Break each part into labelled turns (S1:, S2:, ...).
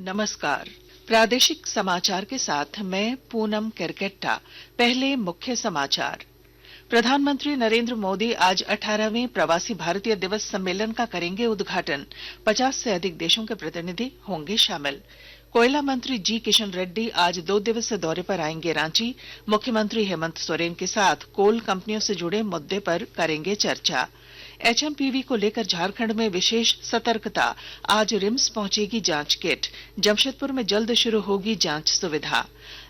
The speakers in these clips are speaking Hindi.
S1: नमस्कार। प्रादेशिक समाचार के साथ मैं पूनम केरकेट्टा। पहले मुख्य समाचार। प्रधानमंत्री नरेंद्र मोदी आज 18वें प्रवासी भारतीय दिवस सम्मेलन का करेंगे उद्घाटन। 50 से अधिक देशों के प्रतिनिधि होंगे शामिल। कोयला मंत्री जी किशन रेड्डी आज 2 दिवसीय दौरे पर आएंगे रांची। मुख्यमंत्री हेमंत सोरेन के साथ कोल कंपनियों से जुड़े मुद्दे पर करेंगे चर्चा। एचएमपीवी को लेकर झारखंड में विशेष सतर्कता। आज रिम्स पहुंचेगी जांच किट। जमशेदपुर में जल्द शुरू होगी जांच सुविधा।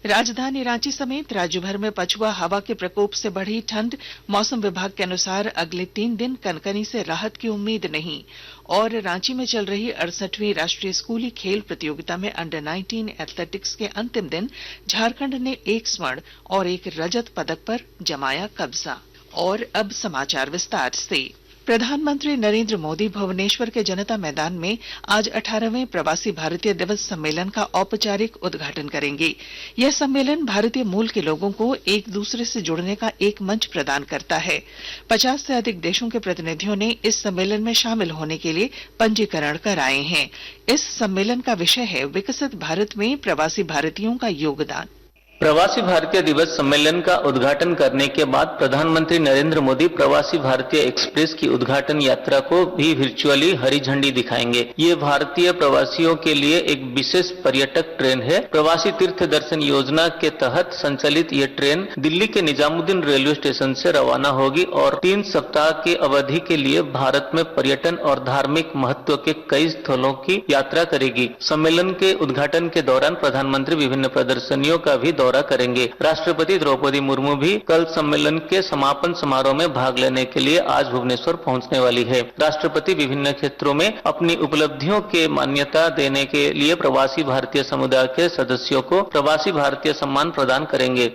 S1: राजधानी रांची समेत राज्य भर में पछुआ हवा के प्रकोप से बढ़ी ठंड। मौसम विभाग के अनुसार अगले 3 दिन कनकनी से राहत की उम्मीद नहीं। और रांची में चल रही 68वीं राष्ट्रीय स्कूली खेल प्रतियोगिता में अंडर 19 एथलेटिक्स के अंतिम दिन झारखंड ने 1 स्वर्ण और 1 रजत पदक पर जमाया कब्जा। और अब समाचार विस्तार से। प्रधानमंत्री नरेंद्र मोदी भुवनेश्वर के जनता मैदान में आज 18वें प्रवासी भारतीय दिवस सम्मेलन का औपचारिक उद्घाटन करेंगे। यह सम्मेलन भारतीय मूल के लोगों को एक दूसरे से जुड़ने का एक मंच प्रदान करता है। 50 से अधिक देशों के प्रतिनिधियों ने इस सम्मेलन में शामिल होने के लिए पंजीकरण कराए हैं। इस सम्मेलन का विषय है विकसित भारत में प्रवासी भारतीयों का योगदान।
S2: प्रवासी भारतीय दिवस सम्मेलन का उद्घाटन करने के बाद प्रधानमंत्री नरेंद्र मोदी प्रवासी भारतीय एक्सप्रेस की उद्घाटन यात्रा को भी वर्चुअली हरी झंडी दिखाएंगे। ये भारतीय प्रवासियों के लिए एक विशेष पर्यटक ट्रेन है। प्रवासी तीर्थ दर्शन योजना के तहत संचालित ये ट्रेन दिल्ली के निजामुद्दीन रेलवे स्टेशन से रवाना होगी और 3 सप्ताह की अवधि के लिए भारत में पर्यटन और धार्मिक महत्व के कई स्थलों की यात्रा करेगी। सम्मेलन के उद्घाटन के दौरान प्रधानमंत्री विभिन्न प्रदर्शनियों का भी दौरा करेंगे। राष्ट्रपति द्रौपदी मुर्मू भी कल सम्मेलन के समापन समारोह में भाग लेने के लिए आज भुवनेश्वर पहुंचने वाली है। राष्ट्रपति विभिन्न क्षेत्रों में अपनी उपलब्धियों के मान्यता देने के लिए प्रवासी भारतीय समुदाय के सदस्यों को प्रवासी भारतीय सम्मान प्रदान करेंगे।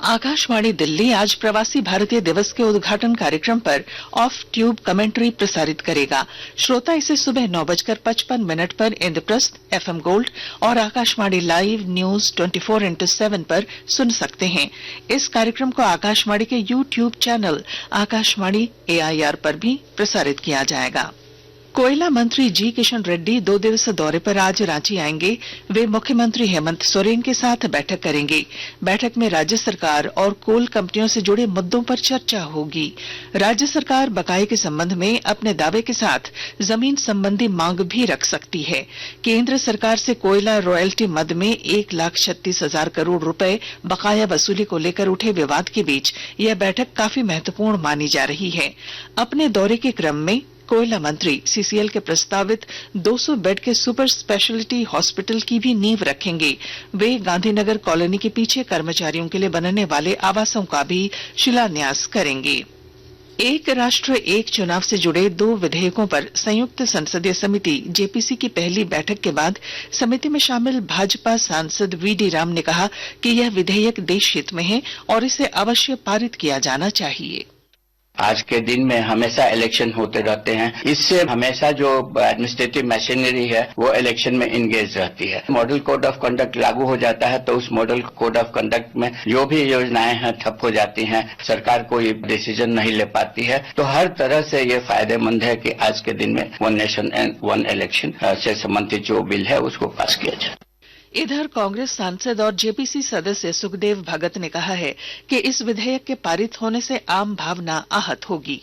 S1: आकाशवाणी दिल्ली आज प्रवासी भारतीय दिवस के उद्घाटन कार्यक्रम पर ऑफ ट्यूब कमेंट्री प्रसारित करेगा। श्रोता इसे सुबह 9:55 पर इंद्रप्रस्थ, एफएम गोल्ड और आकाशवाणी लाइव न्यूज 24/7 पर सुन सकते हैं। इस कार्यक्रम को आकाशवाणी के यूट्यूब चैनल आकाशवाणी AIR पर भी प्रसारित किया जाएगा। कोयला मंत्री जी किशन रेड्डी 2 दिवसीय दौरे पर आज रांची आएंगे। वे मुख्यमंत्री हेमंत सोरेन के साथ बैठक करेंगे। बैठक में राज्य सरकार और कोल कंपनियों से जुड़े मुद्दों पर चर्चा होगी। राज्य सरकार बकाये के संबंध में अपने दावे के साथ जमीन संबंधी मांग भी रख सकती है। केंद्र सरकार से कोयला रॉयल्टी मद में 1,36,000 करोड़ रुपए बकाया वसूली को लेकर उठे विवाद के बीच यह बैठक काफी महत्वपूर्ण मानी जा रही है। अपने दौरे के क्रम में कोयला मंत्री CCL के प्रस्तावित 200 बेड के सुपर स्पेशलिटी हॉस्पिटल की भी नींव रखेंगे। वे गांधीनगर कॉलोनी के पीछे कर्मचारियों के लिए बनने वाले आवासों का भी शिलान्यास करेंगे। एक राष्ट्र एक चुनाव से जुड़े 2 विधेयकों पर संयुक्त संसदीय समिति JPC की पहली बैठक के बाद समिति में शामिल भाजपा सांसद VD राम ने कहा कि यह विधेयक देश हित में है और इसे अवश्य पारित किया जाना चाहिए।
S3: आज के दिन में हमेशा इलेक्शन होते रहते हैं। इससे हमेशा जो एडमिनिस्ट्रेटिव मशीनरी है वो इलेक्शन में इंगेज रहती है। मॉडल कोड ऑफ कंडक्ट लागू हो जाता है तो उस मॉडल कोड ऑफ कंडक्ट में जो भी योजनाएं हैं ठप हो जाती हैं, सरकार कोई डिसीजन नहीं ले पाती है। तो हर तरह से ये फायदेमंद है कि आज के दिन में 1 नेशन एंड 1 इलेक्शन से संबंधित जो बिल है उसको पास किया जाए।
S1: इधर कांग्रेस सांसद और JPC सदस्य सुखदेव भगत ने कहा है कि इस विधेयक के पारित होने से आम भावना आहत होगी।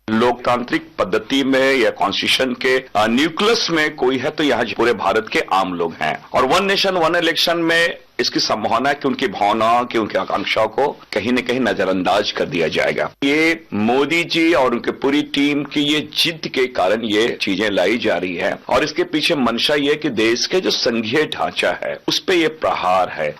S4: लोकतांत्रिक पद्धति में या कॉन्स्टिट्यूशन के न्यूक्लियस में कोई है तो यहाँ पूरे भारत के आम लोग हैं और 1 नेशन 1 इलेक्शन में इसकी संभावना है कि उनकी भावनाओं की उनकी आकांक्षाओं को कहीं न कहीं नजरअंदाज कर दिया जाएगा। ये मोदी जी और उनकी पूरी टीम की ये जिद के कारण ये चीजें लाई जा रही है और इसके पीछे मंशा ये कि देश के जो संघीय ढांचा है उस पे ये प्रहार है।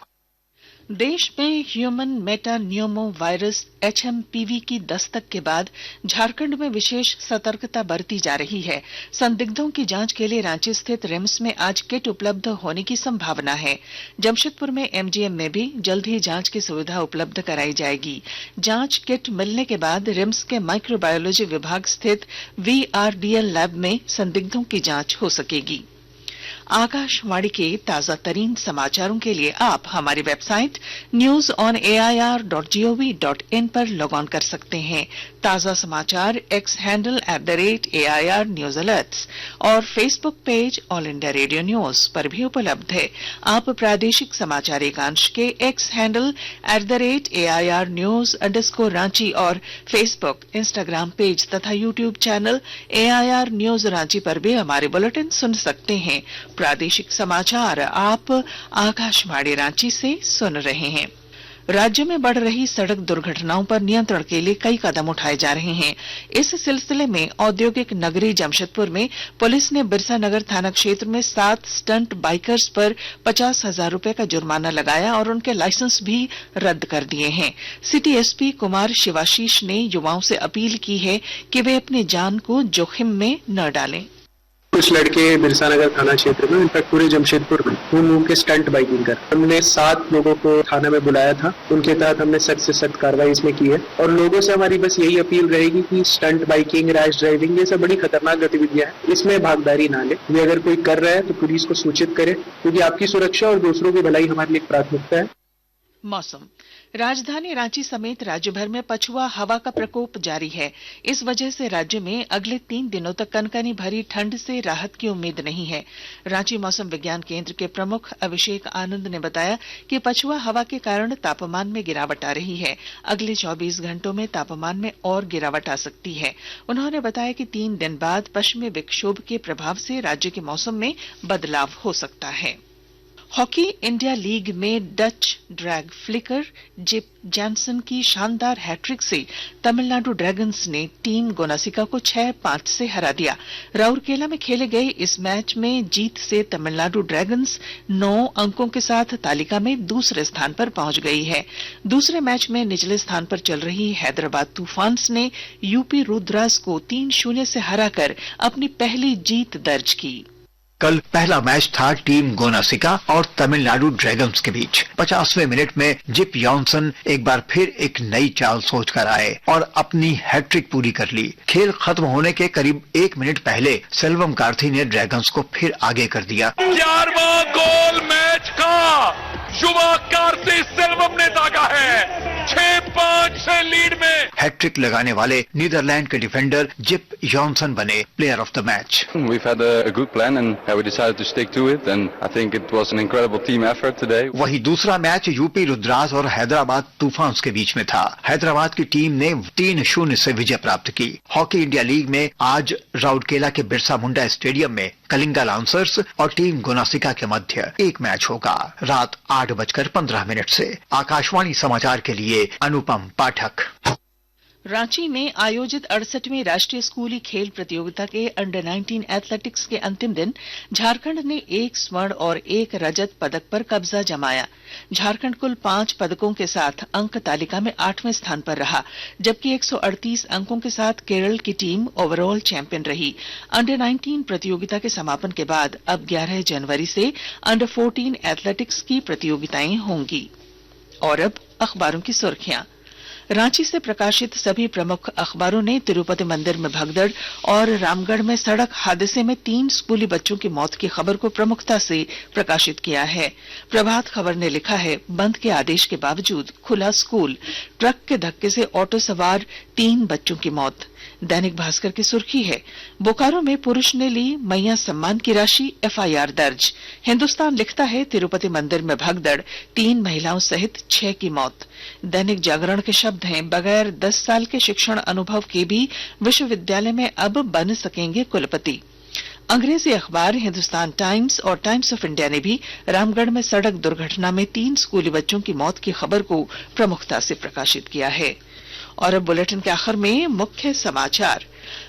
S1: देश में human Meta Numa virus HMPV की दस्तक के बाद झारखंड में विशेष सतर्कता बरती जा रही है। संदिग्धों की जांच के लिए रांची स्थित रिम्स में आज किट उपलब्ध होने की संभावना है। जमशेदपुर में MGM में भी जल्द ही जांच की सुविधा उपलब्ध कराई जाएगी। जांच किट मिलने के बाद रिम्स के माइक्रोबायोलॉजी विभाग स्थित VRDL लैब में संदिग्धों की जांच हो सकेगी। आकाशवाणी के ताजा तरीन समाचारों के लिए आप हमारी वेबसाइट newsonair.gov.in पर लॉग ऑन कर सकते हैं। ताजा समाचार X handle @AIR news alerts और Facebook page All India Radio News पर भी उपलब्ध है। आप प्रादेशिक समाचार एकांश के एक्स हैंडल @AIR न्यूज _ और फेसबुक, इंस्टाग्राम पेज तथा YouTube channel AIR news Ranchi पर भी हमारे बुलेटिन सुन सकते हैं। प्रादेशिक समाचार आप आकाशवाणी रांची से सुन रहे हैं। राज्य में बढ़ रही सड़क दुर्घटनाओं पर नियंत्रण के लिए कई कदम उठाए जा रहे हैं। इस सिलसिले में औद्योगिक नगरी जमशेदपुर में पुलिस ने बिरसा नगर थाना क्षेत्र में 7 स्टंट बाइकर्स पर 50,000 रुपए का जुर्माना लगाया और उनके लाइसेंस भी रद्द कर दिए हैं। सिटी एसपी कुमार शिवाशीष ने युवाओं से अपील की है कि वे अपनी जान को जोखिम में न डालें।
S5: कुछ लड़के बिरसा नगर थाना क्षेत्र में, इनफैक्ट पूरे जमशेदपुर में घूम के स्टंट बाइकिंग कर, हमने 7 लोगों को थाना में बुलाया था। उनके तहत हमने सख्त से सख्त कार्रवाई इसमें की है और लोगों से हमारी बस यही अपील रहेगी कि स्टंट बाइकिंग, रैश ड्राइविंग, ये सब बड़ी खतरनाक गतिविधियां हैं, इसमें भागीदारी ना ले। ये अगर कोई कर रहा है तो पुलिस को सूचित करे, क्योंकि आपकी सुरक्षा और दूसरों की भलाई हमारे लिए प्राथमिकता है।
S1: मौसम। राजधानी रांची समेत राज्य भर में पछुआ हवा का प्रकोप जारी है। इस वजह से राज्य में अगले 3 दिनों तक कनकनी भरी ठंड से राहत की उम्मीद नहीं है। रांची मौसम विज्ञान केंद्र के प्रमुख अभिषेक आनंद ने बताया कि पछुआ हवा के कारण तापमान में गिरावट आ रही है। अगले 24 घंटों में तापमान में और गिरावट आ सकती है। उन्होंने बताया कि 3 दिन बाद पश्चिमी विक्षोभ के प्रभाव से राज्य के मौसम में बदलाव हो सकता है। हॉकी इंडिया लीग में Dutch drag flicker Jip Janssen की शानदार हैट्रिक से तमिलनाडु ड्रैगन्स ने टीम गोनासिका को 6-5 से हरा दिया। राउरकेला में खेले गए इस मैच में जीत से तमिलनाडु ड्रैगन्स 9 अंकों के साथ तालिका में दूसरे स्थान पर पहुंच गई है। दूसरे मैच में निचले स्थान पर चल रही हैदराबाद तूफान्स ने यूपी रुद्रास को 3-0 से हराकर अपनी पहली जीत दर्ज की।
S6: कल पहला मैच था टीम गोनासिका और तमिलनाडु ड्रैगन्स के बीच। 50वें मिनट में जिप जॉनसन एक बार फिर एक नई चाल सोच कर आए और अपनी हैट्रिक पूरी कर ली। खेल खत्म होने के करीब 1 मिनट पहले सेल्वम कार्थी ने ड्रैगन्स को फिर आगे कर दिया।
S7: 11वां गोल मैच का युवा कार्ती सेल्वम ने दागा है। 6-5 से लीड में
S6: हैट्रिक लगाने वाले नीदरलैंड के डिफेंडर जिप जॉनसन बने player of the match.
S8: We've had a good plan and we decided to stick to it and I think it was an incredible team effort today.
S6: वही दूसरा मैच यूपी रुद्रास और हैदराबाद तूफान्स के बीच में था। हैदराबाद की टीम ने 3-0 से विजय प्राप्त की। हॉकी इंडिया लीग में आज राउरकेला के बिरसा मुंडा स्टेडियम में कलिंगा लांसर्स और टीम गोनासिका के मध्य एक मैच होगा रात 8:15 से। आकाशवाणी समाचार के लिए अनुपम पाठक।
S1: रांची में आयोजित 68वीं राष्ट्रीय स्कूली खेल प्रतियोगिता के अंडर 19 एथलेटिक्स के अंतिम दिन झारखंड ने 1 स्वर्ण और 1 रजत पदक पर कब्जा जमाया। झारखंड कुल 5 पदकों के साथ अंक तालिका में 8वें स्थान पर रहा, जबकि 138 अंकों के साथ केरल की टीम ओवरऑल चैंपियन रही। अंडर 19 प्रतियोगिता के समापन के बाद अब 11 जनवरी से अंडर 14 एथलेटिक्स की प्रतियोगिताएं होंगी। और अब अखबारों की सुर्खियां। रांची से प्रकाशित सभी प्रमुख अखबारों ने तिरुपति मंदिर में भगदड़ और रामगढ़ में सड़क हादसे में 3 स्कूली बच्चों की मौत की खबर को प्रमुखता से प्रकाशित किया है। प्रभात खबर ने लिखा है, बंद के आदेश के बावजूद खुला स्कूल, ट्रक के धक्के से ऑटो सवार 3 बच्चों की मौत। दैनिक भास्कर की सुर्खी है, बोकारो में पुरुष ने ली मैया सम्मान की राशि, FIR दर्ज। हिंदुस्तान लिखता है, तिरुपति मंदिर में भगदड़, 3 महिलाओं सहित 6 की मौत। दैनिक जागरण के शब्द हैं, बगैर 10 साल के शिक्षण अनुभव के भी विश्वविद्यालय में अब बन सकेंगे कुलपति। अंग्रेजी अखबार हिंदुस्तान टाइम्स और टाइम्स ऑफ इंडिया ने भी रामगढ़ में सड़क दुर्घटना में 3 स्कूली बच्चों की मौत की खबर को प्रमुखता से प्रकाशित किया है। और अब बुलेटिन के आखिर में मुख्य समाचार।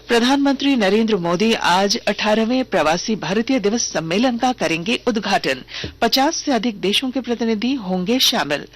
S1: प्रधानमंत्री नरेंद्र मोदी आज 18वें प्रवासी भारतीय दिवस सम्मेलन का करेंगे उद्घाटन। 50 से अधिक देशों के प्रतिनिधि होंगे शामिल।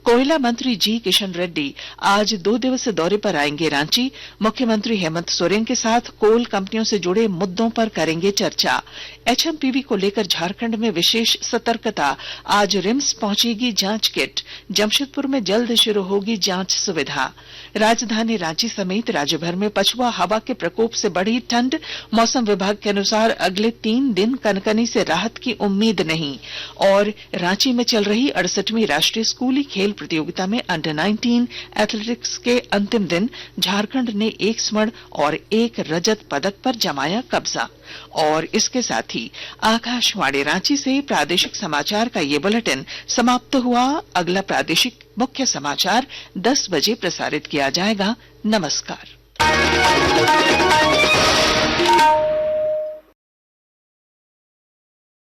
S1: कोयला मंत्री जी किशन रेड्डी आज 2 दिवसीय दौरे पर आएंगे रांची। मुख्यमंत्री हेमंत सोरेन के साथ कोल कंपनियों से जुड़े मुद्दों पर करेंगे चर्चा। HMPV को लेकर झारखंड में विशेष सतर्कता, आज रिम्स पहुंचेगी जांच किट। जमशेदपुर में जल्द शुरू होगी जांच सुविधा। राजधानी रांची समेत राज्य भर में पछुआ हवा के प्रकोप प्रकोप से बढ़ी ठंड, मौसम विभाग के अनुसार अगले 3 दिन कनकनी से राहत की उम्मीद नहीं। और रांची में चल रही 68वीं राष्ट्रीय स्कूली खेल प्रतियोगिता में अंडर 19 एथलेटिक्स के अंतिम दिन झारखंड ने 1 स्वर्ण और 1 रजत पदक पर जमाया कब्जा। और इसके साथ ही आकाशवाणी रांची से प्रादेशिक समाचार का ये बुलेटिन समाप्त हुआ। अगला प्रादेशिक मुख्य समाचार 10 बजे प्रसारित किया जाएगा। नमस्कार।